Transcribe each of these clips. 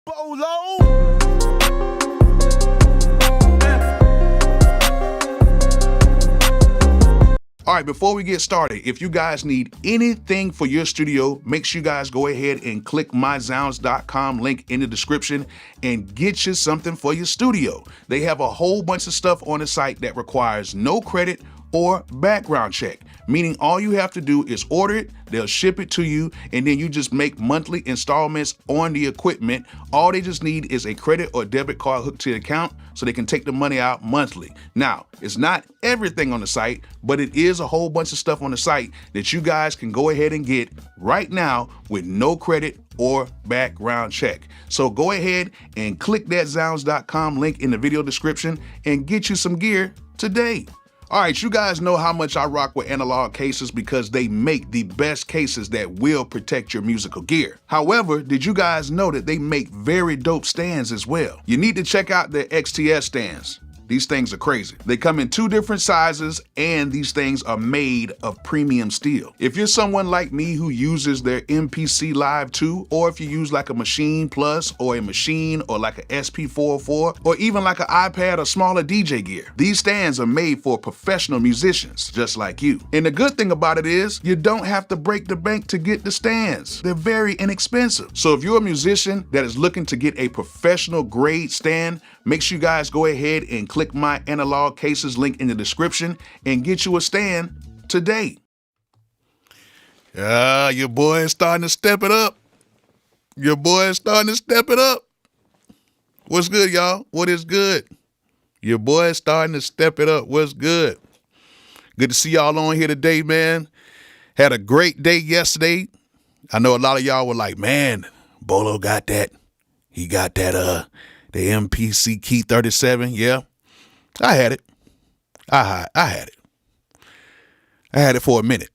Bolo! All right, before we get started, if you guys need anything for your studio, make sure you guys go ahead and click myzounds.com link in the description and get you something for your studio. They have a whole bunch of stuff on the site that requires no credit or background check, meaning all you have to do is order it, they'll ship it to you, and then you just make monthly installments on the equipment. All they just need is a credit or debit card hooked to the account so they can take the money out monthly. Now, it's not everything on the site, but it is a whole bunch of stuff on the site that you guys can go ahead and get right now with no credit or background check. So go ahead and click that zounds.com link in the video description and get you some gear today. All right, you guys know how much I rock with analog cases because they make the best cases that will protect your musical gear. However, did you guys know that they make very dope stands as well? You need to check out their XTS stands. These things are crazy. They come in 2 different sizes and these things are made of premium steel. If you're someone like me who uses their MPC Live 2, or if you use like a Machine Plus or a Machine or like a SP404 or even like an iPad or smaller DJ gear, these stands are made for professional musicians just like you. And the good thing about it is you don't have to break the bank to get the stands. They're very inexpensive. So if you're a musician that is looking to get a professional grade stand, make sure you guys go ahead and click my analog cases link in the description and get you a stand today. Your boy is starting to step it up. Your boy is starting to step it up. What's good, y'all? What is good? Your boy is starting to step it up. What's good? Good to see y'all on here today, man. Had a great day yesterday. I know a lot of y'all were like, man, Bolo got that. He got that, the MPC Key 37, yeah. I had it. I had it. I had it for a minute.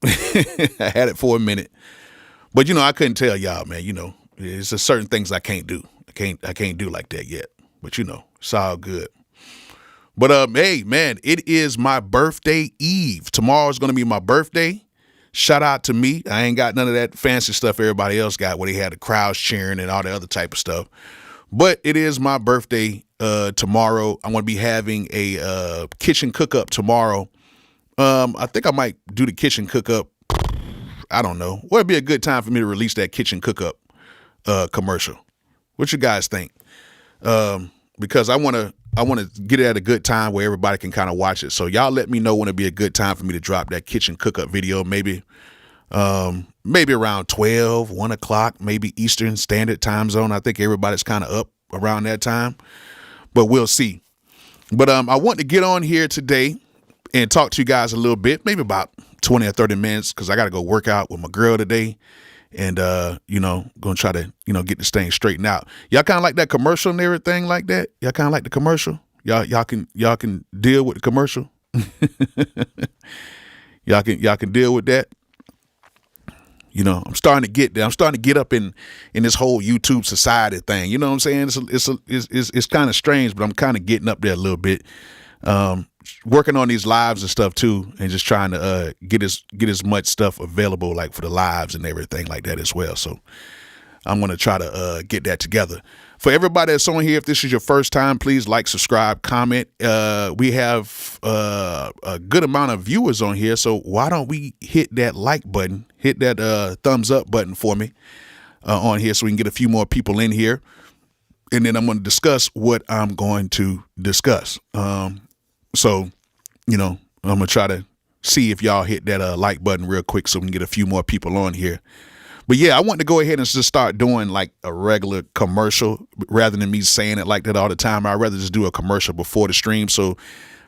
I had it for a minute. But, you know, I couldn't tell y'all, man, you know, there's just certain things I can't do. I can't do like that yet. But, you know, it's all good. But, hey, man, it is my birthday eve. Tomorrow is going to be my birthday. Shout out to me. I ain't got none of that fancy stuff everybody else got where they had the crowds cheering and all the other type of stuff. But it is my birthday tomorrow. I'm going to be having a kitchen cook-up tomorrow. I think I might do the kitchen cook-up. I don't know. Well, it'd be a good time for me to release that kitchen cook-up commercial. What you guys think? Because I want to get it at a good time where everybody can kind of watch it. So y'all let me know when it'd be a good time for me to drop that kitchen cook-up video. Maybe around 12, 1 o'clock, maybe Eastern Standard Time Zone. I think everybody's kind of up around that time, but we'll see. But I want to get on here today and talk to you guys a little bit, maybe about 20 or 30 minutes, because I got to go work out with my girl today and, you know, going to try to, you know, get this thing straightened out. Y'all kind of like that commercial and everything like that? Y'all kind of like the commercial? Y'all can deal with the commercial? Y'all can deal with that? You know, I'm starting to get there. I'm starting to get up in this whole YouTube society thing. You know what I'm saying? It's kind of strange, but I'm kind of getting up there a little bit. Working on these lives and stuff too, and just trying to get as much stuff available, like for the lives and everything like that as well. So I'm going to try to get that together. For everybody that's on here, if this is your first time, please like, subscribe, comment. We have a good amount of viewers on here, so why don't we hit that like button, hit that thumbs up button for me on here so we can get a few more people in here. And then I'm going to discuss what I'm going to discuss. So, you know, I'm going to try to see if y'all hit that like button real quick so we can get a few more people on here. But yeah, I want to go ahead and just start doing like a regular commercial rather than me saying it like that all the time. I'd rather just do a commercial before the stream. So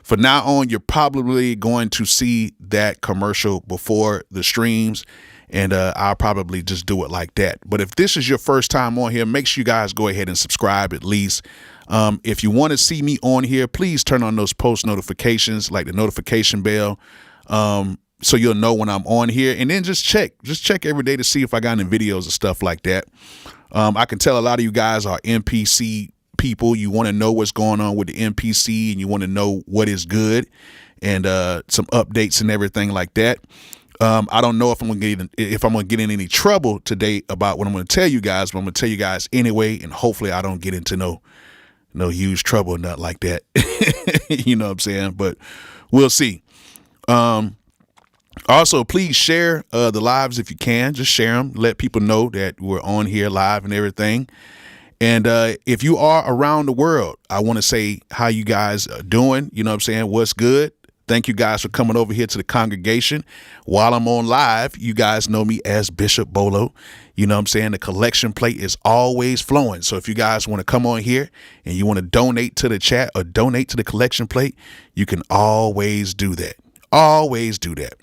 for now on, you're probably going to see that commercial before the streams, and I'll probably just do it like that. But if this is your first time on here, make sure you guys go ahead and subscribe at least. If you want to see me on here, please turn on those post notifications, like the notification bell. So you'll know when I'm on here, and then just check every day to see if I got any videos and stuff like that. I can tell a lot of you guys are MPC people. You want to know what's going on with the MPC, and you want to know what is good and some updates and everything like that. I don't know if I'm gonna get in any trouble today about what I'm gonna tell you guys, but I'm gonna tell you guys anyway, and hopefully I don't get into no huge trouble or nothing like that. You know what I'm saying? But we'll see. Also, please share the lives if you can. Just share them. Let people know that we're on here live and everything. And if you are around the world, I want to say how you guys are doing. You know what I'm saying? What's good? Thank you guys for coming over here to the congregation. While I'm on live, you guys know me as Bishop Bolo. You know what I'm saying? The collection plate is always flowing. So if you guys want to come on here and you want to donate to the chat or donate to the collection plate, you can always do that. Always do that.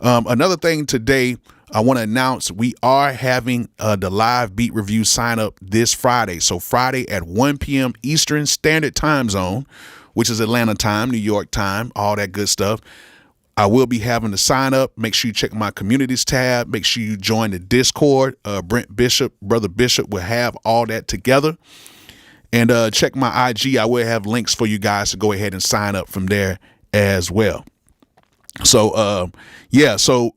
Another thing today, I want to announce we are having the live beat review sign up this Friday. So Friday at 1 p.m. Eastern Standard Time Zone, which is Atlanta time, New York time, all that good stuff. I will be having the sign up. Make sure you check my communities tab. Make sure you join the Discord. Brent Bishop, Brother Bishop will have all that together. And check my IG. I will have links for you guys to go ahead and sign up from there as well. So, yeah, so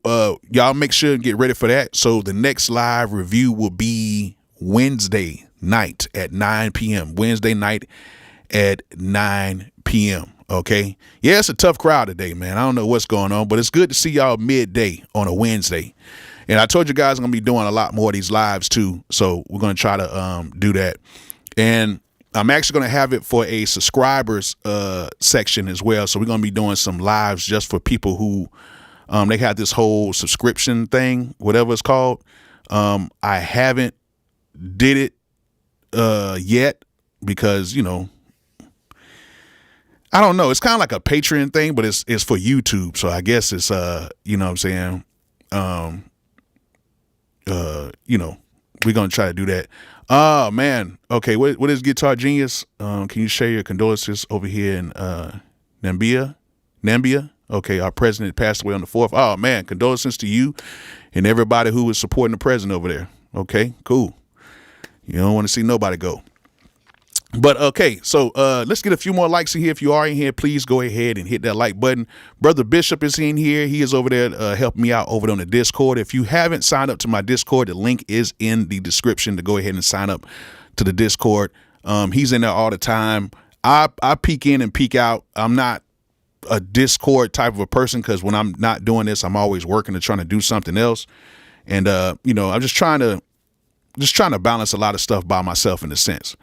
y'all make sure and get ready for that. So the next live review will be Wednesday night at 9 p.m. Wednesday night at 9 p.m. Okay. Yeah, it's a tough crowd today, man. I don't know what's going on, but it's good to see y'all midday on a Wednesday. And I told you guys I'm going to be doing a lot more of these lives too. So we're going to try to do that. And I'm actually going to have it for a subscribers section as well. So we're going to be doing some lives just for people who they have this whole subscription thing, whatever it's called. I haven't did it yet because, you know, I don't know. It's kind of like a Patreon thing, but it's for YouTube. So I guess it's, you know what I'm saying? You know, we're going to try to do that. Oh, man. Okay. What is Guitar Genius? Can you share your condolences over here in Nambia? Okay. Our president passed away on the 4th. Oh, man. Condolences to you and everybody who was supporting the president over there. Okay, cool. You don't want to see nobody go. But okay, so let's get a few more likes in here. If you are in here, please go ahead and hit that like button. Brother Bishop is in here. He is over there helping me out over there on the Discord. If you haven't signed up to my Discord, the link is in the description to go ahead and sign up to the Discord. He's in there all the time. I peek in and peek out. I'm not a Discord type of a person because when I'm not doing this, I'm always working and trying to do something else. And you know, I'm just trying to balance a lot of stuff by myself in a sense.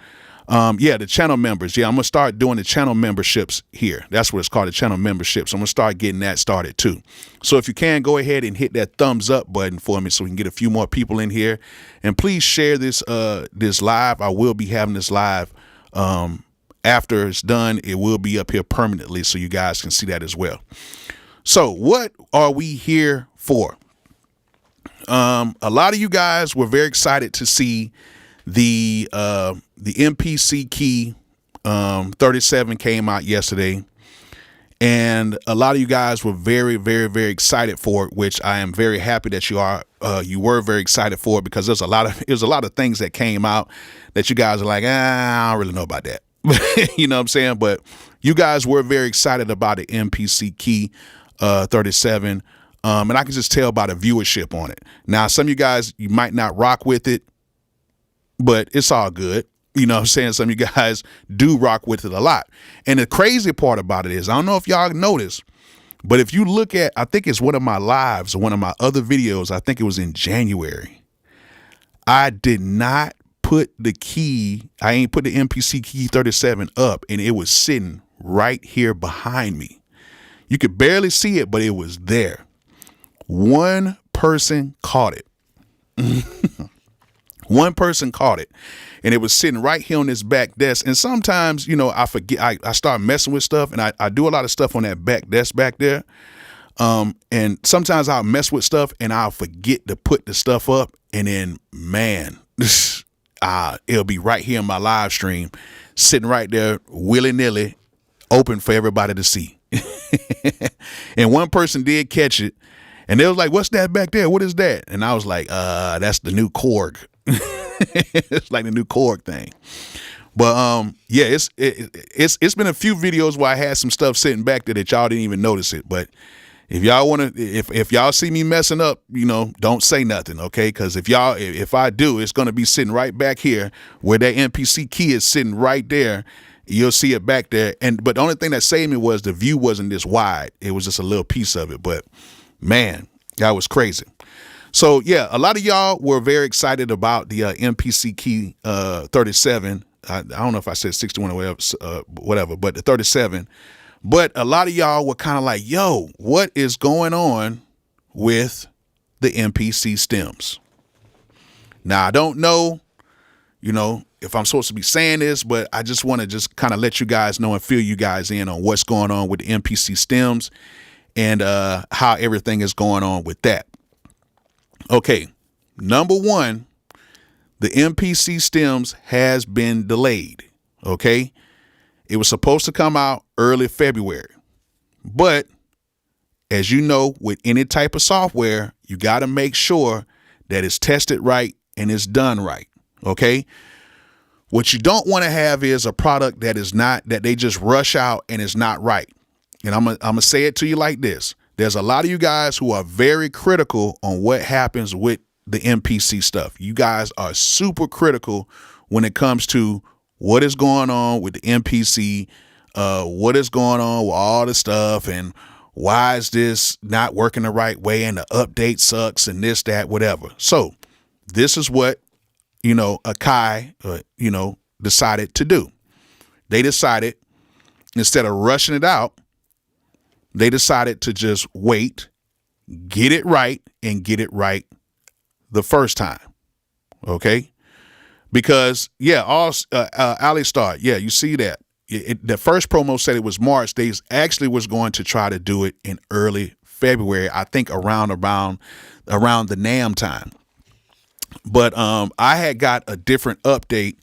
Yeah, the channel members. Yeah, I'm going to start doing the channel memberships here. That's what it's called, the channel memberships. I'm going to start getting that started too. So if you can, go ahead and hit that thumbs up button for me so we can get a few more people in here. And please share this this live. I will be having this live. After it's done, it will be up here permanently so you guys can see that as well. So what are we here for? A lot of you guys were very excited to see the MPC key 37 came out yesterday, and a lot of you guys were very, very, very excited for it, which I am very happy that you were very excited for it, because there's a lot of things that came out that you guys are like, I don't really know about that. You know what I'm saying? But you guys were very excited about the MPC key 37. And I can just tell by the viewership on it. Now, some of you guys, you might not rock with it, but it's all good. You know what I'm saying? Some of you guys do rock with it a lot. And the crazy part about it is, I don't know if y'all noticed, but if you look at, I think it's one of my lives or one of my other videos, I think it was in January, I did not put the key, I ain't put the MPC key 37 up, and it was sitting right here behind me. You could barely see it, but it was there. One person caught it. One person caught it, and it was sitting right here on this back desk. And sometimes, you know, I forget, I start messing with stuff, and I do a lot of stuff on that back desk back there. And sometimes I'll mess with stuff and I'll forget to put the stuff up. And then, man, it'll be right here in my live stream, sitting right there willy-nilly, open for everybody to see. And one person did catch it, and they was like, "What's that back there? What is that?" And I was like, that's the new Korg. It's like the new Korg thing. But yeah, it's been a few videos where I had some stuff sitting back there that y'all didn't even notice it, but If y'all want to, if y'all see me messing up, don't say nothing, okay? Because if I do, it's going to be sitting right back here where that MPC key is sitting right there. You'll see it back there. But the only thing that saved me was the view wasn't this wide. It was just a little piece of it. But man, that was crazy. So yeah, a lot of y'all were very excited about the MPC key 37. I don't know if I said 61 or whatever, but the 37. But a lot of y'all were kind of like, yo, what is going on with the MPC Stems? Now, I don't know, if I'm supposed to be saying this, but I just want to just kind of let you guys know and fill you guys in on what's going on with the MPC Stems and how everything is going on with that. Okay, number one, the MPC Stems has been delayed, okay? It was supposed to come out early February, but as you know, with any type of software, you got to make sure that it's tested right and it's done right. Okay. What you don't want to have is a product that they just rush out and it's not right. And I'm going to say it to you like this. There's a lot of you guys who are very critical on what happens with the MPC stuff. You guys are super critical when it comes to what is going on with the MPC, what is going on with all the stuff, and why is this not working the right way, and the update sucks, and this, that, whatever. So this is what, Akai, decided to do. They decided, instead of rushing it out, they decided to just wait, get it right, and get it right the first time. Okay? Because, Alistar, you see that. The first promo said it was March. They actually was going to try to do it in early February, I think around the NAM time. But I had got a different update,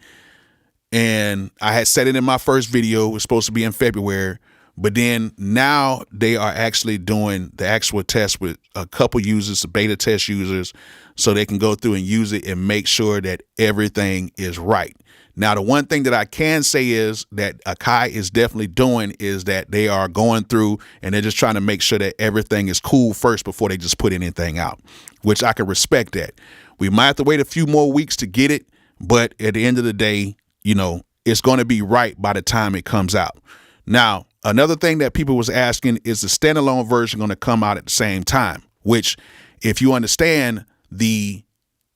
and I had said it in my first video. It was supposed to be in February. But then now they are actually doing the actual test with a couple users, beta test users, so they can go through and use it and make sure that everything is right. Now, the one thing that I can say is that Akai is definitely doing is that they are going through and they're just trying to make sure that everything is cool first before they just put anything out, which I can respect that. We might have to wait a few more weeks to get it, but at the end of the day, it's going to be right by the time it comes out. Now, another thing that people was asking is the standalone version going to come out at the same time, which if you understand, the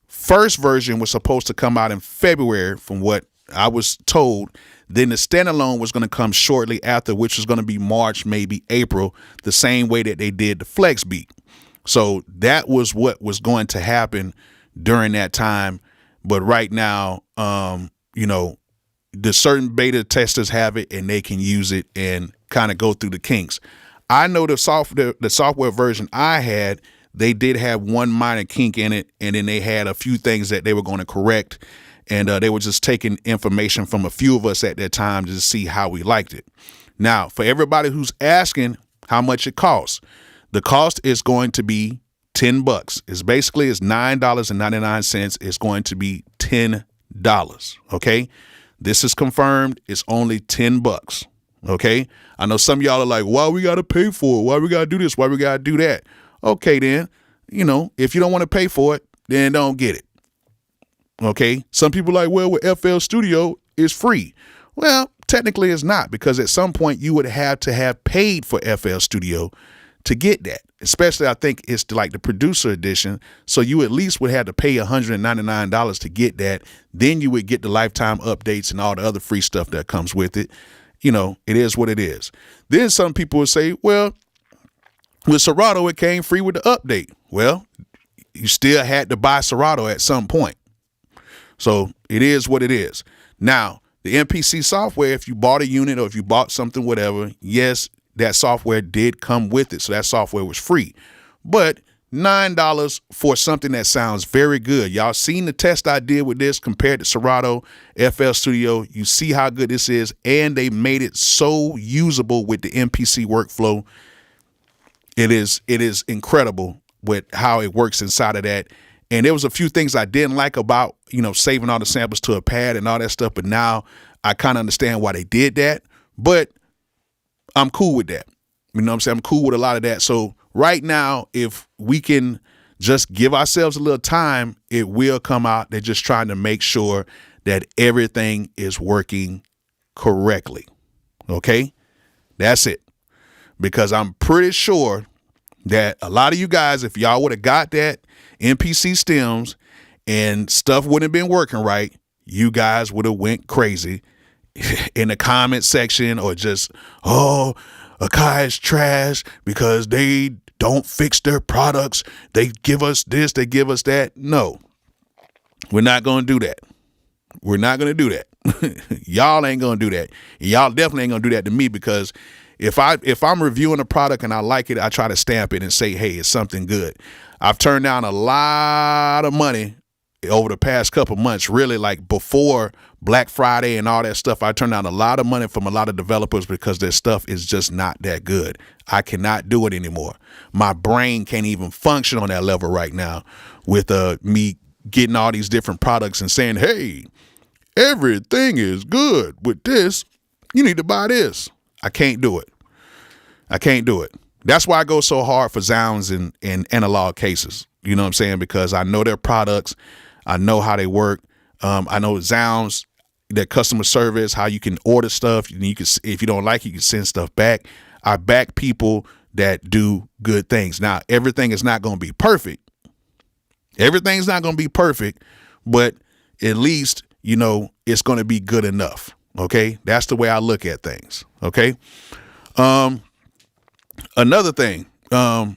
first version was supposed to come out in February from what I was told. Then the standalone was going to come shortly after, which was going to be March, maybe April, the same way that they did the Flex Beat. So that was what was going to happen during that time. But right now, the certain beta testers have it and they can use it and kind of go through the kinks. I know the software version I had, they did have one minor kink in it, and then they had a few things that they were going to correct, and they were just taking information from a few of us at that time to see how we liked it. Now, for everybody who's asking how much it costs, the cost is going to be $10. It's $9.99. It's going to be $10. Okay. This is confirmed. It's only $10. Okay. I know some of y'all are like, why we got to pay for it? Why we got to do this? Why we got to do that? Okay, then, if you don't want to pay for it, then don't get it. Okay. Some people are like, well, with FL Studio is free. Well, technically it's not, because at some point you would have to have paid for FL Studio to get that. Especially, I think it's like the producer edition. So you at least would have to pay $199 to get that. Then you would get the lifetime updates and all the other free stuff that comes with it. It is what it is. Then some people would say, well, with Serato, it came free with the update. Well, you still had to buy Serato at some point. So it is what it is. Now, the MPC software, if you bought a unit or if you bought something, whatever, yes, that software did come with it. So that software was free. But $9 for something that sounds very good. Y'all seen the test I did with this compared to Serato, FL Studio. You see how good this is. And they made it so usable with the MPC workflow. It is incredible with how it works inside of that. And there was a few things I didn't like about, saving all the samples to a pad and all that stuff. But now I kind of understand why they did that. But I'm cool with that. You know what I'm saying? I'm cool with a lot of that. So right now, if we can just give ourselves a little time, it will come out. They're just trying to make sure that everything is working correctly. Okay, that's it. Because I'm pretty sure that a lot of you guys, if y'all would have got that MPC Stems and stuff wouldn't have been working right, you guys would have went crazy in the comment section, or just, oh, Akai is trash because they don't fix their products. They give us this, they give us that. No, we're not going to do that. We're not going to do that. Y'all ain't going to do that. Y'all definitely ain't going to do that to me, because if I'm reviewing a product and I like it, I try to stamp it and say, hey, it's something good. I've turned down a lot of money over the past couple months, really, like before Black Friday and all that stuff. I turned down a lot of money from a lot of developers because their stuff is just not that good. I cannot do it anymore. My brain can't even function on that level right now with me getting all these different products and saying, hey, everything is good with this. You need to buy this. I can't do it. I can't do it. That's why I go so hard for Zounds and analog cases. You know what I'm saying? Because I know their products. I know how they work. I know Zounds, their customer service, how you can order stuff. You can, if you don't like it, you can send stuff back. I back people that do good things. Now, everything is not going to be perfect. Everything's not going to be perfect, but at least, you know, it's going to be good enough. Okay. That's the way I look at things. Okay. Another thing, I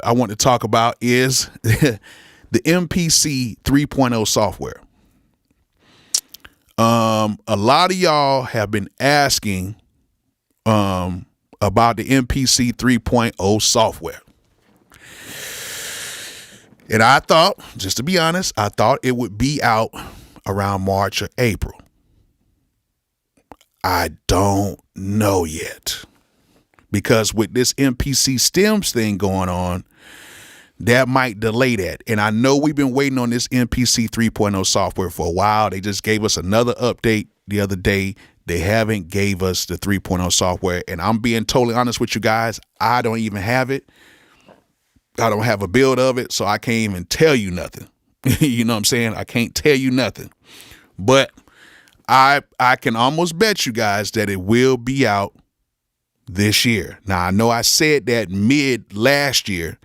want to talk about is the MPC 3.0 software. A lot of y'all have been asking, about the MPC 3.0 software. And I thought, just to be honest, I thought it would be out around March or April. I don't know yet, because with this MPC Stems thing going on, that might delay that. And I know we've been waiting on this MPC 3.0 software for a while. They just gave us another update the other day. They haven't gave us the 3.0 software. And I'm being totally honest with you guys. I don't even have it. I don't have a build of it, so I can't even tell you nothing. You know what I'm saying? I can't tell you nothing. But I can almost bet you guys that it will be out this year. Now, I know I said that mid last year,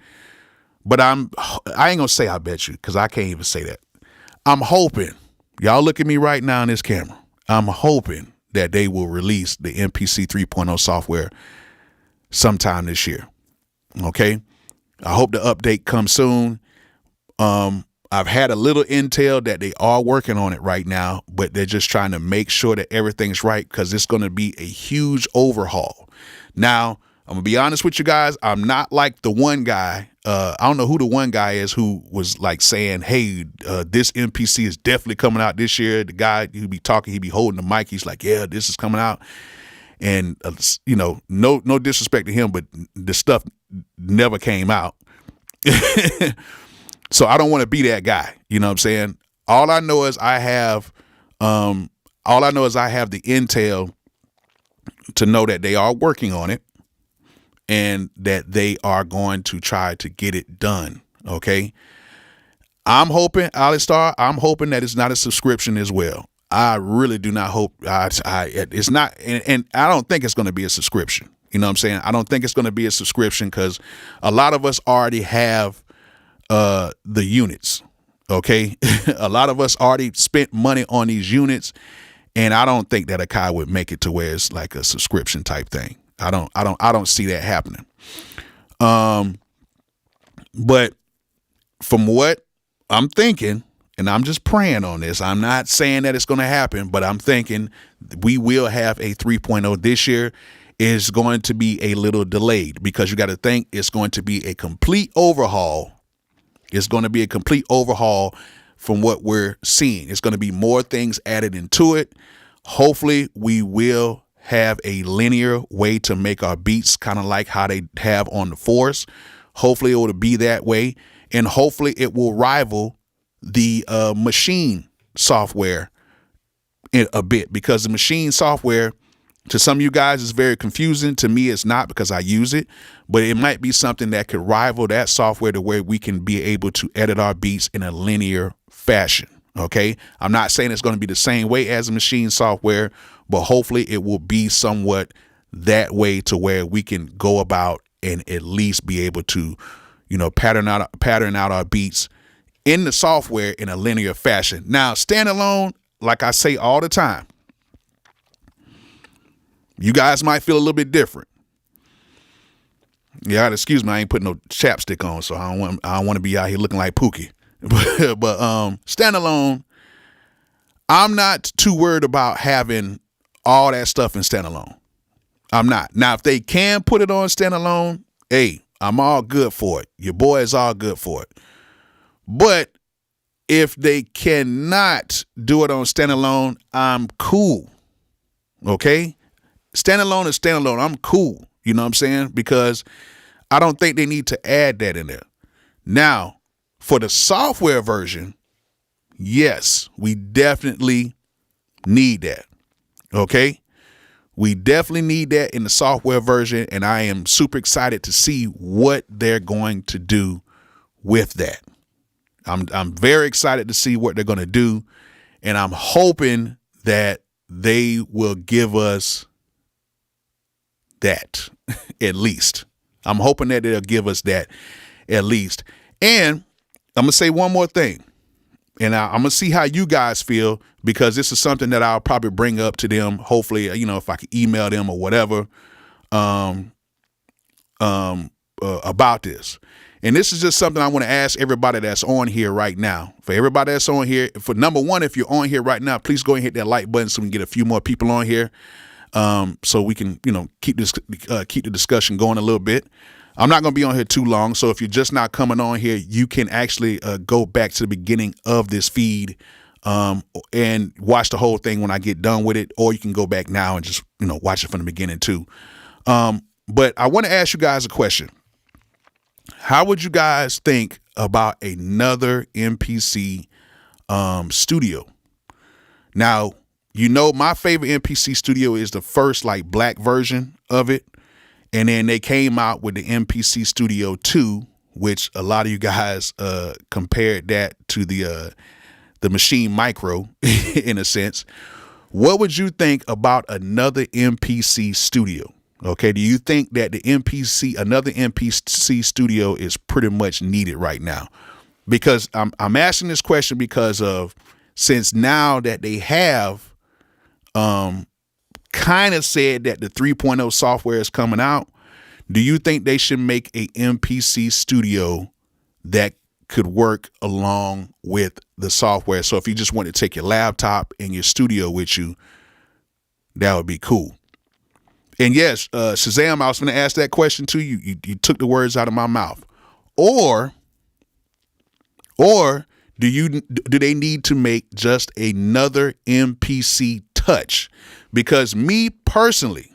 but I ain't gonna say I bet you, because I can't even say that. I'm hoping, y'all look at me right now in this camera, I'm hoping that they will release the MPC 3.0 software sometime this year. Okay. I hope the update comes soon. I've had a little intel that they are working on it right now, but they're just trying to make sure that everything's right, because it's going to be a huge overhaul. Now, I'm gonna be honest with you guys. I'm not like the one guy. I don't know who the one guy is who was like saying, hey, this MPC is definitely coming out this year. The guy who be talking, he be holding the mic. He's like, yeah, this is coming out. And, you know, no disrespect to him, but the stuff never came out. So I don't want to be that guy. You know what I'm saying? All I know is I have the intel to know that they are working on it and that they are going to try to get it done. Okay. I'm hoping, Alistar, I'm hoping that it's not a subscription as well. I really do not hope it's not. And I don't think it's going to be a subscription. You know what I'm saying? I don't think it's going to be a subscription, because a lot of us already have the units. Okay. A lot of us already spent money on these units, and I don't think that Akai would make it to where it's like a subscription type thing. I don't see that happening. But from what I'm thinking, and I'm just praying on this, I'm not saying that it's going to happen, but I'm thinking we will have a 3.0 this year. Is going to be a little delayed, because you got to think it's going to be a complete overhaul. It's going to be a complete overhaul from what we're seeing. It's going to be more things added into it. Hopefully we will have a linear way to make our beats, kind of like how they have on the Force. Hopefully it will be that way. And hopefully it will rival the machine software in a bit, because the machine software To some of you guys, it's very confusing. To me, it's not, because I use it, but it might be something that could rival that software to where we can be able to edit our beats in a linear fashion. Okay. I'm not saying it's going to be the same way as the machine software, but hopefully it will be somewhat that way to where we can go about and at least be able to, pattern out our beats in the software in a linear fashion. Now, standalone, like I say all the time, you guys might feel a little bit different. Yeah, excuse me, I ain't putting no chapstick on, so I don't want to be out here looking like Pookie. but standalone, I'm not too worried about having all that stuff in standalone. I'm not. Now, if they can put it on standalone, hey, I'm all good for it. Your boy is all good for it. But if they cannot do it on standalone, I'm cool. Okay? Standalone is standalone. I'm cool. You know what I'm saying? Because I don't think they need to add that in there. Now, for the software version, yes, we definitely need that. Okay? We definitely need that in the software version, and I am super excited to see what they're going to do with that. I'm very excited to see what they're going to do, and I'm hoping that they will give us that at least. I'm hoping that they'll give us that at least. And I'm going to say one more thing, and I'm going to see how you guys feel, because this is something that I'll probably bring up to them. Hopefully, if I can email them or whatever, about this. And this is just something I want to ask everybody that's on here right now. For everybody that's on here, for number one, if you're on here right now, please go and hit that like button so we can get a few more people on here. So we can, keep the discussion going a little bit. I'm not going to be on here too long. So if you're just not coming on here, you can actually go back to the beginning of this feed and watch the whole thing when I get done with it. Or you can go back now and just, watch it from the beginning too. But I want to ask you guys a question. How would you guys think about another MPC studio? Now, my favorite MPC studio is the first black version of it. And then they came out with the MPC Studio 2, which a lot of you guys compared that to the Machine Micro in a sense. What would you think about another MPC studio? Okay, do you think that another MPC studio is pretty much needed right now? Because I'm asking this question because of, since now that they have kind of said that the 3.0 software is coming out, do you think they should make a MPC studio that could work along with the software? So if you just want to take your laptop and your studio with you, that would be cool. And yes, Shazam, I was going to ask that question to you. You took the words out of my mouth. Or do they need to make just another MPC Touch? Because me personally,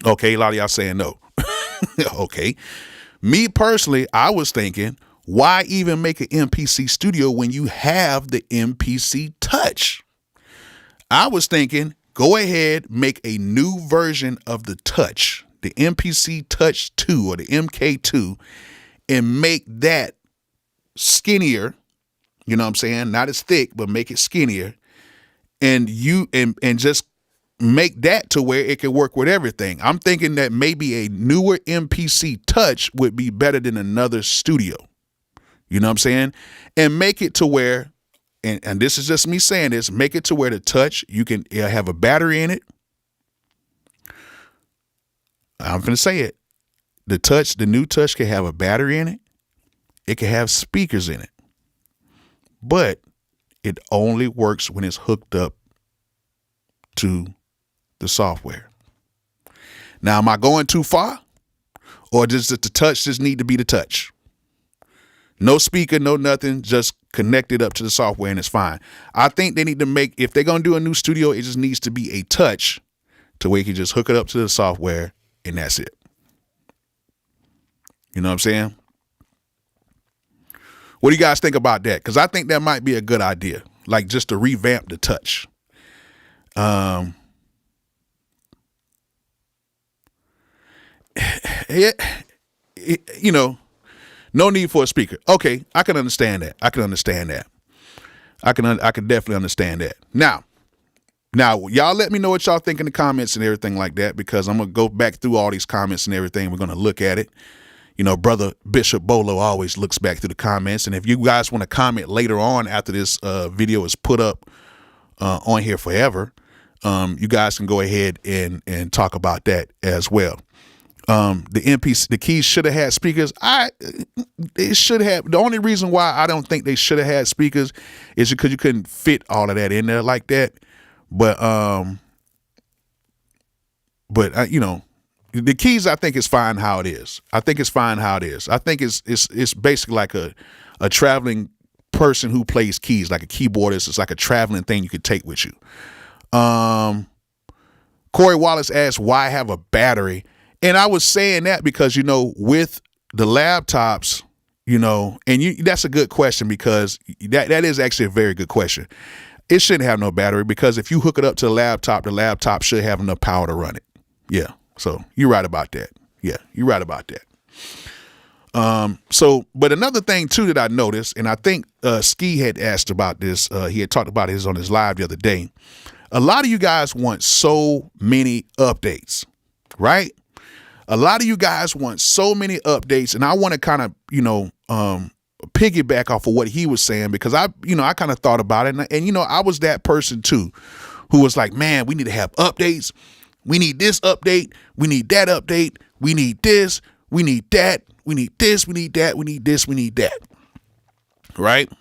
okay, a lot of y'all saying no. Okay. Me personally, I was thinking, why even make an MPC studio when you have the MPC Touch? I was thinking, go ahead, make a new version of the Touch, the MPC Touch 2 or the MK2, and make that skinnier. You know what I'm saying? Not as thick, but make it skinnier. And just make that to where it can work with everything. I'm thinking that maybe a newer MPC Touch would be better than another studio. You know what I'm saying? And make it to where, and this is just me saying this, make it to where the Touch, you can have a battery in it. I'm going to say it. The new Touch can have a battery in it. It can have speakers in it. But it only works when it's hooked up to the software. Now, am I going too far? Or does the Touch just need to be the Touch? No speaker, no nothing, just connect it up to the software and it's fine. I think they need to make, if they're going to do a new studio, it just needs to be a Touch to where you can just hook it up to the software and that's it. You know what I'm saying? What do you guys think about that? Because I think that might be a good idea, like just to revamp the Touch. you know, no need for a speaker. Okay, I can understand that. I can definitely understand that. Now, y'all let me know what y'all think in the comments and everything like that, because I'm gonna go back through all these comments and everything. We're gonna look at it. You know, brother Bishop Bolo always looks back through the comments, and if you guys want to comment later on after this video is put up on here forever, you guys can go ahead and talk about that as well. The keys should have had speakers. They should have. The only reason why I don't think they should have had speakers is because you couldn't fit all of that in there like that. But you know, the keys, I think, is fine how it is. I think it's basically like a traveling person who plays keys, like a keyboardist. It's like a traveling thing you could take with you. Corey Wallace asked, why have a battery? And I was saying that because, you know, with the laptops, you know, and that's a good question, because that is actually a very good question. It shouldn't have no battery, because if you hook it up to the laptop should have enough power to run it. Yeah. So you're right about that. Yeah, you're right about that. But another thing too that I noticed, and I think Ski had asked about this, he had talked about this on his live the other day. A lot of you guys want so many updates, right? A lot of you guys want so many updates, and I want to kind of, you know, piggyback off of what he was saying, because I kind of thought about it, and you know, I was that person too, who was like, man, we need to have updates. We need this update. We need that update. We need this. We need that. We need this. We need that. We need this. We need that. Right?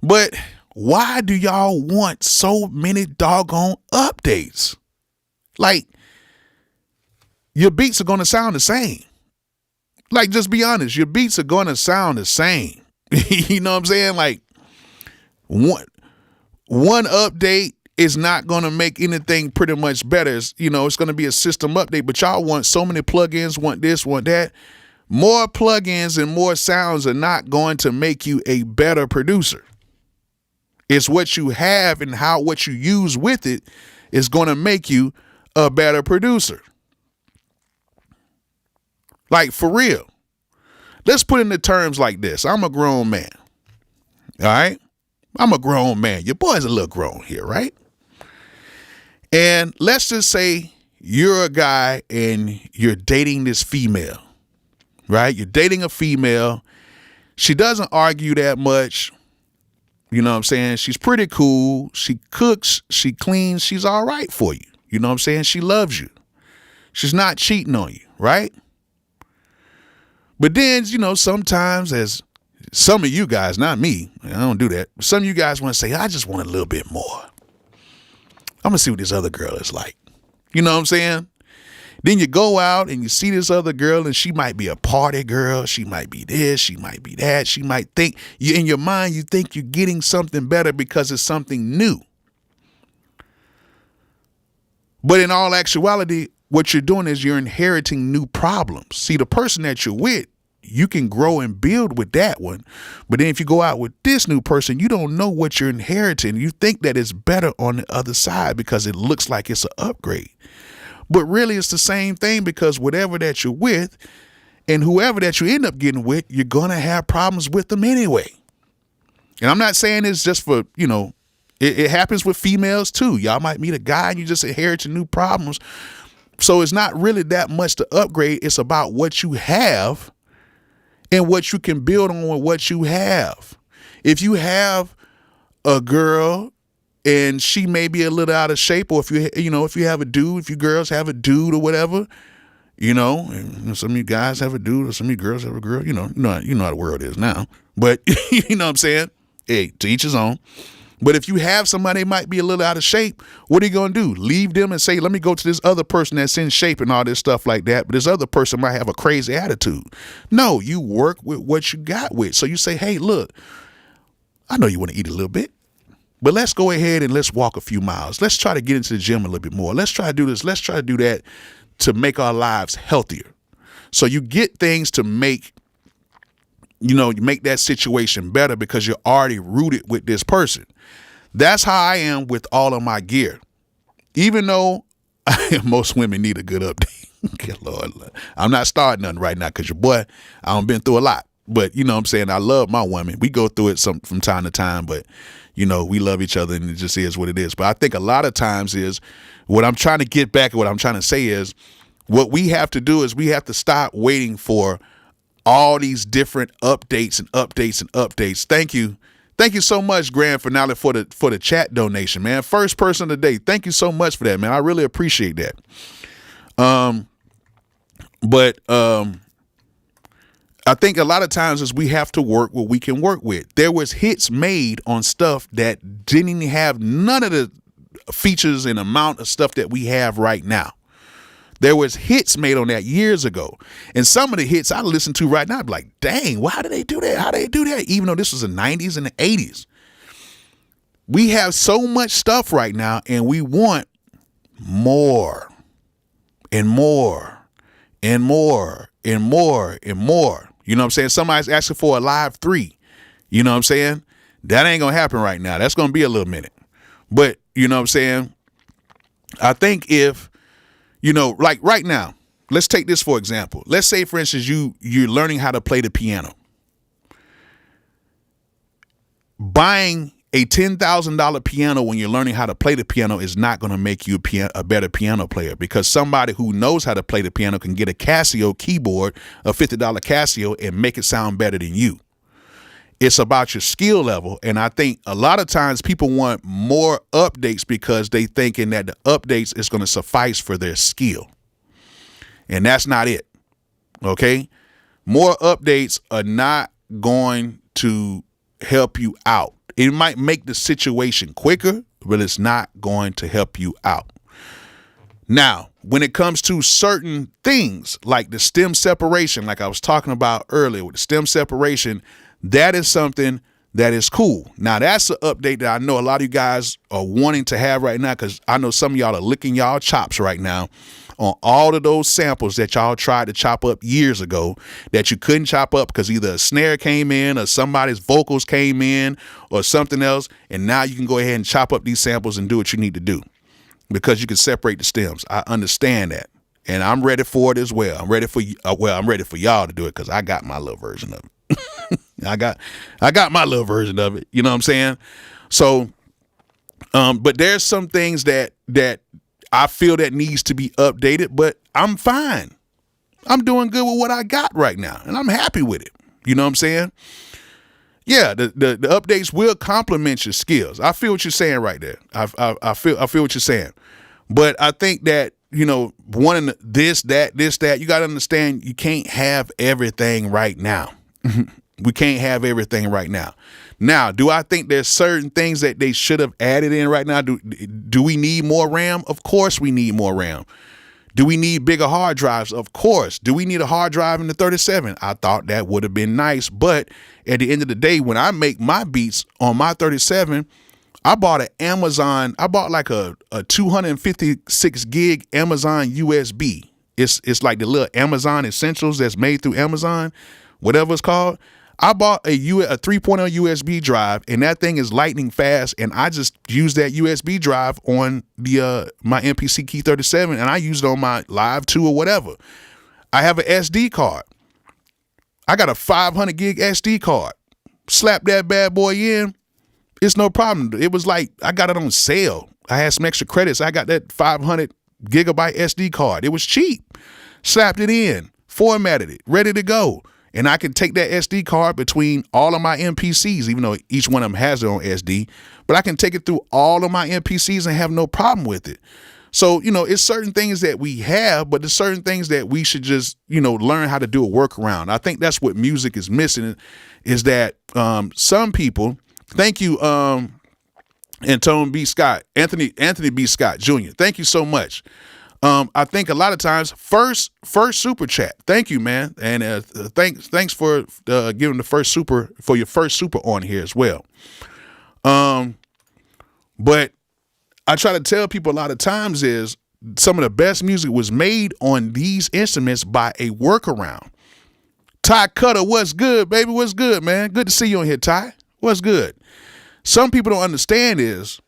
But why do y'all want so many doggone updates? Like, your beats are going to sound the same. Like, just be honest. Your beats are going to sound the same. You know what I'm saying? Like, one update is not going to make anything pretty much better. You know, it's going to be a system update, but y'all want so many plugins, want this, want that. More plugins and more sounds are not going to make you a better producer. It's what you have and what you use with it is going to make you a better producer. Like, for real. Let's put it in the terms like this. I'm a grown man. All right? I'm a grown man. Your boy's a little grown here, right? And let's just say you're a guy and you're dating this female, right? You're dating a female. She doesn't argue that much. You know what I'm saying? She's pretty cool. She cooks. She cleans. She's all right for you. You know what I'm saying? She loves you. She's not cheating on you, right? But then, you know, sometimes, as some of you guys, not me, I don't do that. Some of you guys want to say, I just want a little bit more. I'm going to see what this other girl is like. You know what I'm saying? Then you go out and you see this other girl, and she might be a party girl. She might be this. She might be that. She might think, in your mind, you think you're getting something better because it's something new. But in all actuality, what you're doing is you're inheriting new problems. See, the person that you're with, you can grow and build with that one. But then if you go out with this new person, you don't know what you're inheriting. You think that it's better on the other side because it looks like it's an upgrade. But really, it's the same thing, because whatever that you're with and whoever that you end up getting with, you're going to have problems with them anyway. And I'm not saying it's just for, you know, it happens with females too. Y'all might meet a guy and you just inherit new problems. So it's not really that much to upgrade. It's about what you have and what you can build on with what you have. If you have a girl and she may be a little out of shape, or if you have a dude, if you girls have a dude or whatever, you know, and some of you guys have a dude or some of you girls have a girl, you know how the world is now. But you know what I'm saying? Hey, to each his own. But if you have somebody that might be a little out of shape, what are you going to do? Leave them and say, let me go to this other person that's in shape and all this stuff like that. But this other person might have a crazy attitude. No, you work with what you got with. So you say, hey, look, I know you want to eat a little bit, but let's go ahead and let's walk a few miles. Let's try to get into the gym a little bit more. Let's try to do this. Let's try to do that to make our lives healthier. So you get things to make, you make that situation better because you're already rooted with this person. That's how I am with all of my gear. Even though most women need a good update. Good Lord. I'm not starting nothing right now because your boy, I done been through a lot. But you know what I'm saying? I love my woman. We go through it from time to time, but you know, we love each other and it just is what it is. But I think a lot of times is what I'm trying to get back at, what I'm trying to say is what we have to do is we have to stop waiting for all these different updates and updates and updates. Thank you. Thank you so much, Grand Finale, for the chat donation, man. First person of the day. Thank you so much for that, man. I really appreciate that. But I think a lot of times is we have to work what we can work with. There was hits made on stuff that didn't even have none of the features and amount of stuff that we have right now. There was hits made on that years ago. And some of the hits I listen to right now, I'd be like, dang, why did they do that? How did they do that? Even though this was the 90s and the 80s. We have so much stuff right now and we want more and more and more and more and more. You know what I'm saying? Somebody's asking for a live 3. You know what I'm saying? That ain't going to happen right now. That's going to be a little minute. But, you know what I'm saying? I think if, you know, like right now, let's take this for example. Let's say, for instance, you're learning how to play the piano. Buying a $10,000 piano when you're learning how to play the piano is not going to make you a better piano player, because somebody who knows how to play the piano can get a Casio keyboard, a $50 Casio, and make it sound better than you. It's about your skill level. And I think a lot of times people want more updates because they thinking that the updates is going to suffice for their skill. And that's not it. Okay. More updates are not going to help you out. It might make the situation quicker, but it's not going to help you out. Now, when it comes to certain things like the stem separation, like I was talking about earlier with the stem separation, that is something that is cool. Now, that's an update that I know a lot of you guys are wanting to have right now, because I know some of y'all are licking y'all chops right now on all of those samples that y'all tried to chop up years ago that you couldn't chop up because either a snare came in or somebody's vocals came in or something else. And now you can go ahead and chop up these samples and do what you need to do because you can separate the stems. I understand that. And I'm ready for it as well. I'm ready for I'm ready for y'all to do it because I got my little version of it. I got my little version of it. You know what I'm saying? So, but there's some things that I feel that needs to be updated, but I'm fine. I'm doing good with what I got right now, and I'm happy with it. You know what I'm saying? Yeah, the updates will complement your skills. I feel what you're saying right there. I feel what you're saying. But I think that, you know, wanting this, that, you got to understand you can't have everything right now. We can't have everything right now. Now, do I think there's certain things that they should have added in right now? Do we need more RAM? Of course we need more RAM. Do we need bigger hard drives? Of course. Do we need a hard drive in the 37? I thought that would have been nice. But at the end of the day, when I make my beats on my 37, I bought an Amazon. I bought like a 256 gig Amazon USB. It's like the little Amazon Essentials that's made through Amazon, whatever it's called. I bought a 3.0 USB drive, and that thing is lightning fast. And I just use that USB drive on the my MPC Key 37, and I use it on my Live 2 or whatever. I have an SD card. I got a 500 gig SD card. Slap that bad boy in. It's no problem. It was like I got it on sale. I had some extra credits. I got that 500 gigabyte SD card. It was cheap. Slapped it in, formatted it, ready to go. And I can take that SD card between all of my MPCs, even though each one of them has their own SD, but I can take it through all of my MPCs and have no problem with it. So, you know, it's certain things that we have, but there's certain things that we should just, you know, learn how to do a workaround. I think that's what music is missing, is that some people, thank you, Anthony B. Scott Jr. Thank you so much. I think a lot of times first super chat. Thank you, man. And thanks for giving the first super for your first super on here as well. But I try to tell people a lot of times is some of the best music was made on these instruments by a workaround. Ty Cutter, what's good, baby? What's good, man? Good to see you on here, Ty. What's good? Some people don't understand is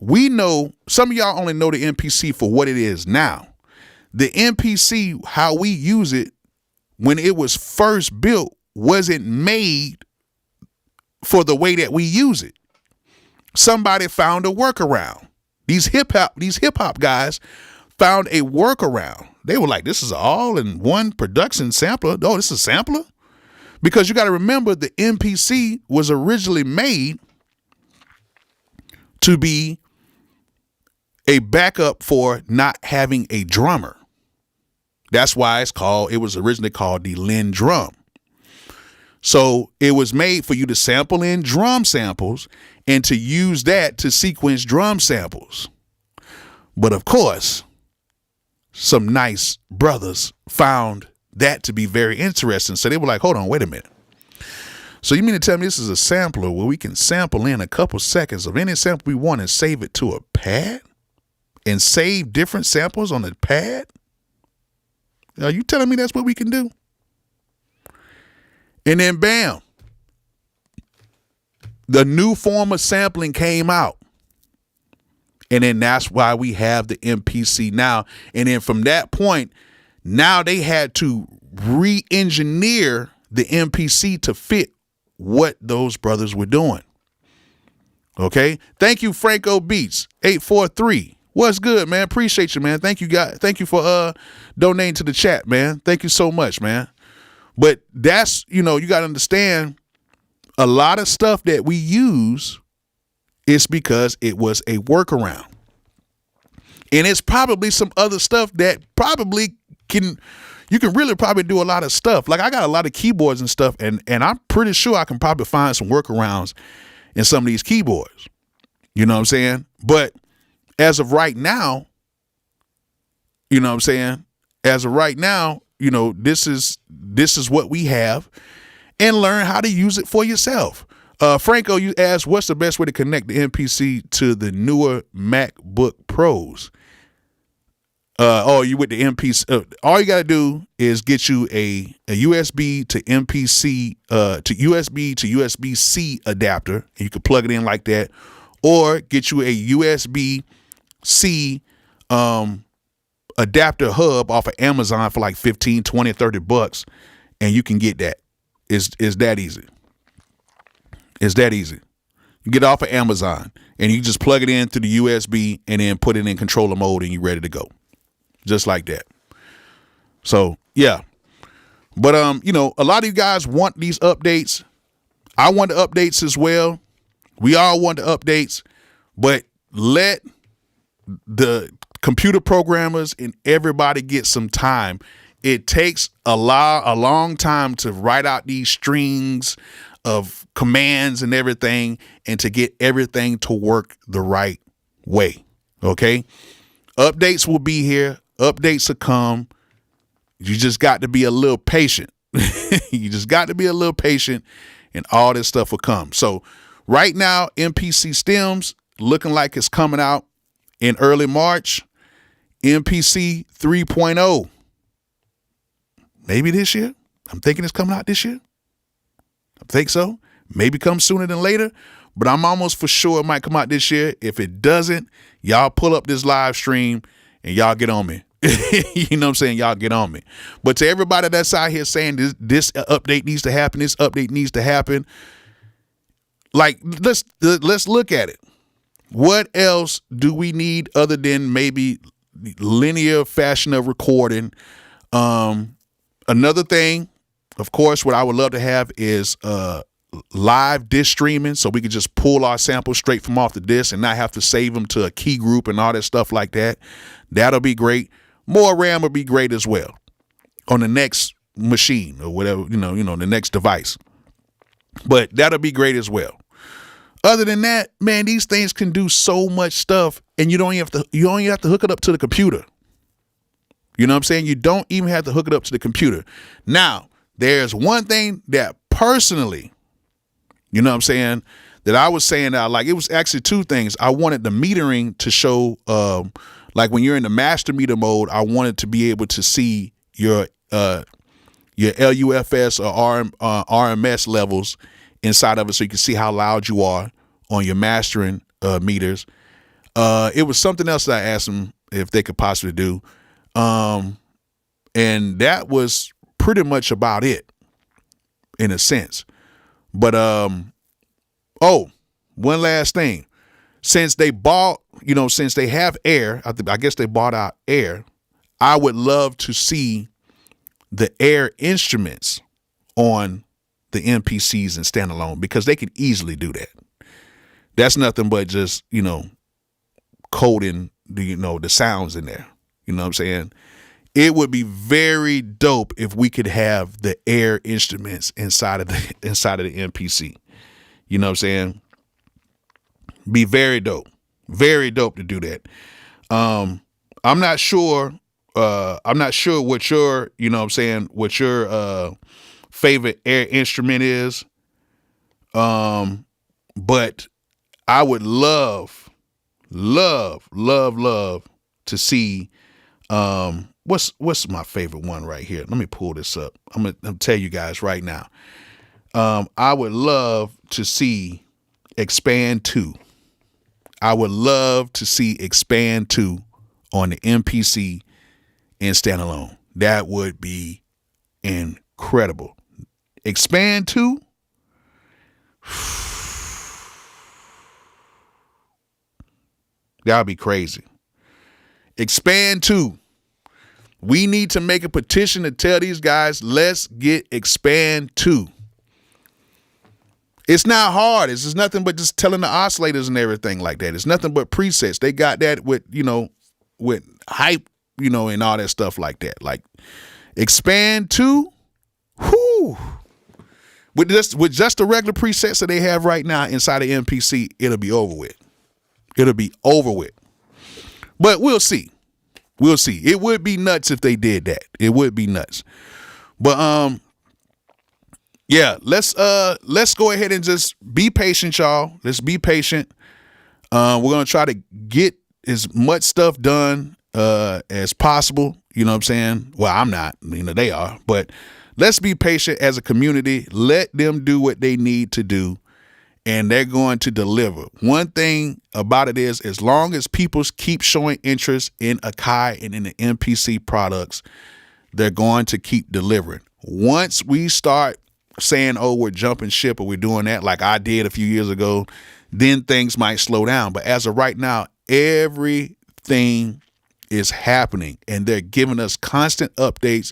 we know, some of y'all only know the MPC for what it is now. the MPC, how we use it when it was first built, wasn't made for the way that we use it. Somebody found a workaround. These hip hop guys found a workaround. They were like, this is all in one production sampler. Oh, this is a sampler? Because you got to remember, the MPC was originally made to be a backup for not having a drummer. That's why it was originally called the Lin drum. So it was made for you to sample in drum samples and to use that to sequence drum samples. But of course, some nice brothers found that to be very interesting. So they were like, hold on, wait a minute. So you mean to tell me this is a sampler where we can sample in a couple seconds of any sample we want and save it to a pad and save different samples on the pad? Are you telling me that's what we can do? And then bam, the new form of sampling came out. And then that's why we have the MPC now. And then from that point, now they had to re-engineer the MPC to fit what those brothers were doing. Okay. Thank you, Franco Beats 843. What's good, man? Appreciate you, man. Thank you, guys. Thank you for donating to the chat, man. Thank you so much, man. But that's, you got to understand, a lot of stuff that we use is because it was a workaround. And it's probably some other stuff that you can really probably do a lot of stuff. Like I got a lot of keyboards and stuff, and I'm pretty sure I can probably find some workarounds in some of these keyboards. You know what I'm saying? But as of right now, you know what I'm saying? As of right now, this is what we have, and learn how to use it for yourself. Franco, you asked, what's the best way to connect the MPC to the newer MacBook Pros? You with the MPC? All you got to do is get you a USB to MPC to USB to USB-C adapter, and you can plug it in like that, or get you a USB-C adapter hub off of Amazon for like 15, 20, 30 bucks, and you can get that. It's that easy. It's that easy. You get it off of Amazon, and you just plug it in through the USB and then put it in controller mode, and you're ready to go. Just like that. So, yeah. But, a lot of you guys want these updates. I want the updates as well. We all want the updates, but let the computer programmers and everybody get some time. It takes a long time to write out these strings of commands and everything, and to get everything to work the right way. Okay. Updates will be here. Updates will come. You just got to be a little patient. You just got to be a little patient, and all this stuff will come. So right now, MPC Stems looking like it's coming out in early March. MPC 3.0. Maybe this year. I'm thinking it's coming out this year. I think so. Maybe come sooner than later, but I'm almost for sure it might come out this year. If it doesn't, y'all pull up this live stream and y'all get on me. You know what I'm saying? Y'all get on me. But to everybody that's out here saying this update needs to happen, this update needs to happen, like let's look at it. What else do we need other than maybe linear fashion of recording? Another thing, of course, what I would love to have is live disc streaming, so we could just pull our samples straight from off the disc and not have to save them to a key group and all that stuff like that. That'll be great. More RAM would be great as well on the next machine or whatever, the next device. But that'll be great as well. Other than that, man, these things can do so much stuff, and you only have to hook it up to the computer. You know what I'm saying? You don't even have to hook it up to the computer. Now, there's one thing that personally, you know what I'm saying, that I was saying that it was actually two things. I wanted the metering to show, like when you're in the master meter mode, I wanted to be able to see your LUFS or RMS levels inside of it, so you can see how loud you are on your mastering meters. It was something else that I asked them if they could possibly do. And that was pretty much about it in a sense. But one last thing. Since they bought, since they have Air, I guess they bought out Air, I would love to see the Air instruments on the MPCs and standalone, because they could easily do that. That's nothing but just, coding the sounds in there. You know what I'm saying? It would be very dope if we could have the Air instruments inside of the MPC. You know what I'm saying? Be very dope. Very dope to do that. I'm not sure what your, what your favorite Air instrument is. But I would love to see what's my favorite one right here. Let me pull this up. I'm gonna tell you guys right now. I would love to see Expand 2. I would love to see Expand 2 on the MPC and standalone. That would be incredible. Expand 2. That would be crazy. Expand 2. We need to make a petition to tell these guys, let's get Expand 2. It's not hard. It's just nothing but just telling the oscillators and everything like that. It's nothing but presets. They got that with, with hype, and all that stuff like that. Like Expand 2, whoo. With just the regular presets that they have right now inside of MPC, it'll be over with. It'll be over with. But we'll see. We'll see. It would be nuts if they did that. It would be nuts. But yeah, let's go ahead and just be patient, y'all. Let's be patient. We're gonna try to get as much stuff done as possible. You know what I'm saying? Well, I'm not. They are. But let's be patient as a community. Let them do what they need to do, and they're going to deliver. One thing about it is, as long as people keep showing interest in Akai and in the MPC products, they're going to keep delivering. Once we start saying, oh, we're jumping ship or we're doing that like I did a few years ago, then things might slow down. But as of right now, everything is happening and they're giving us constant updates.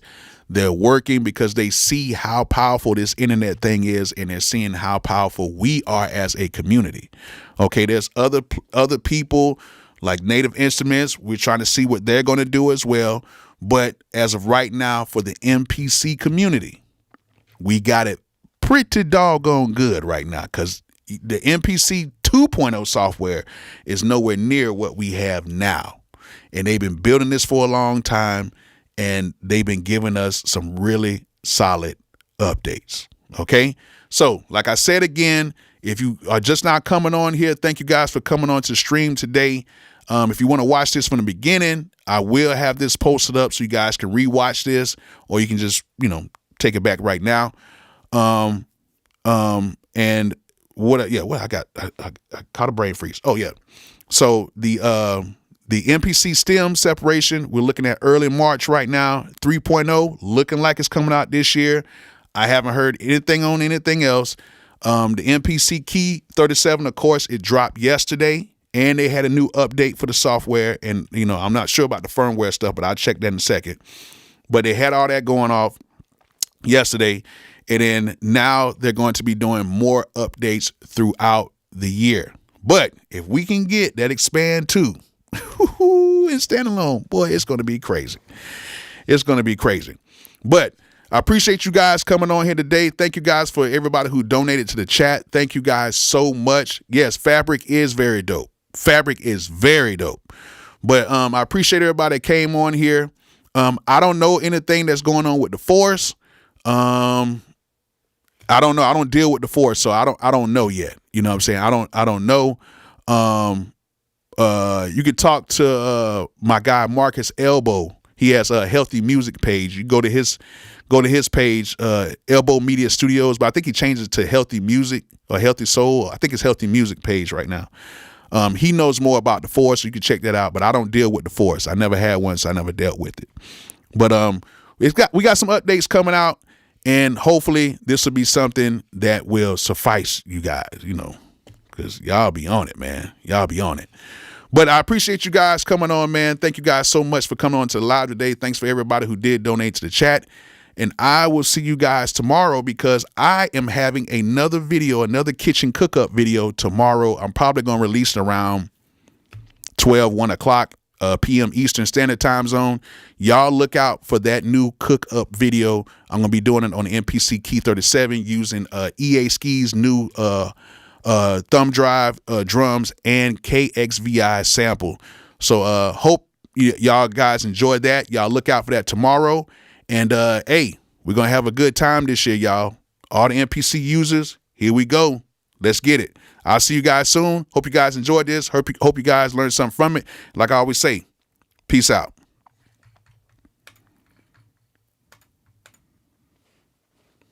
They're working because they see how powerful this internet thing is, and they're seeing how powerful we are as a community. Okay, there's other people like Native Instruments. We're trying to see what they're going to do as well. But as of right now, for the MPC community, we got it pretty doggone good right now, because the MPC 2.0 software is nowhere near what we have now. And they've been building this for a long time, and they've been giving us some really solid updates. Okay. So like I said again, if you are just not coming on here, thank you guys for coming on to stream today. If you want to watch this from the beginning, I will have this posted up so you guys can rewatch this, or you can just, take it back right now. And what I got, I caught a brain freeze. Oh yeah. So the MPC Stems separation, we're looking at early March right now. 3.0 looking like it's coming out this year. I haven't heard anything on anything else. The MPC Key 37, of course, it dropped yesterday, and they had a new update for the software. And, I'm not sure about the firmware stuff, but I'll check that in a second. But they had all that going off yesterday. And then now they're going to be doing more updates throughout the year. But if we can get that Expand 2 and standalone, boy, it's going to be crazy. It's going to be crazy. But I appreciate you guys coming on here today. Thank you guys for everybody who donated to the chat. Thank you guys so much. Yes, Fabric is very dope. Fabric is very dope. But I appreciate everybody that came on here. I don't know anything that's going on with the Force. I don't know. I don't deal with the Force, so I don't know yet. You know what I'm saying? I don't know. You could talk to my guy Marcus Elbow. He has a Healthy Music page. You go to his page, Elbow Media Studios, but I think he changed it to Healthy Music or Healthy Soul. I think it's Healthy Music page right now. He knows more about the Force, so you can check that out. But I don't deal with the Force. I never had one, so I never dealt with it. But we got some updates coming out, and hopefully this will be something that will suffice you guys, you know, because y'all be on it, man. Y'all be on it. But I appreciate you guys coming on, man. Thank you guys so much for coming on to the live today. Thanks for everybody who did donate to the chat. And I will see you guys tomorrow, because I am having another video, another kitchen cook-up video tomorrow. I'm probably going to release it around 1 o'clock p.m. Eastern Standard Time Zone. Y'all look out for that new cook-up video. I'm going to be doing it on the MPC Key 37 using EA Ski's new thumb drive drums and KXVI sample. So hope y'all guys enjoyed that. Y'all look out for that tomorrow. And hey, we're going to have a good time this year, y'all. All the MPC users, here we go. Let's get it. I'll see you guys soon. Hope you guys enjoyed this. Hope you guys learned something from it. Like I always say, peace out.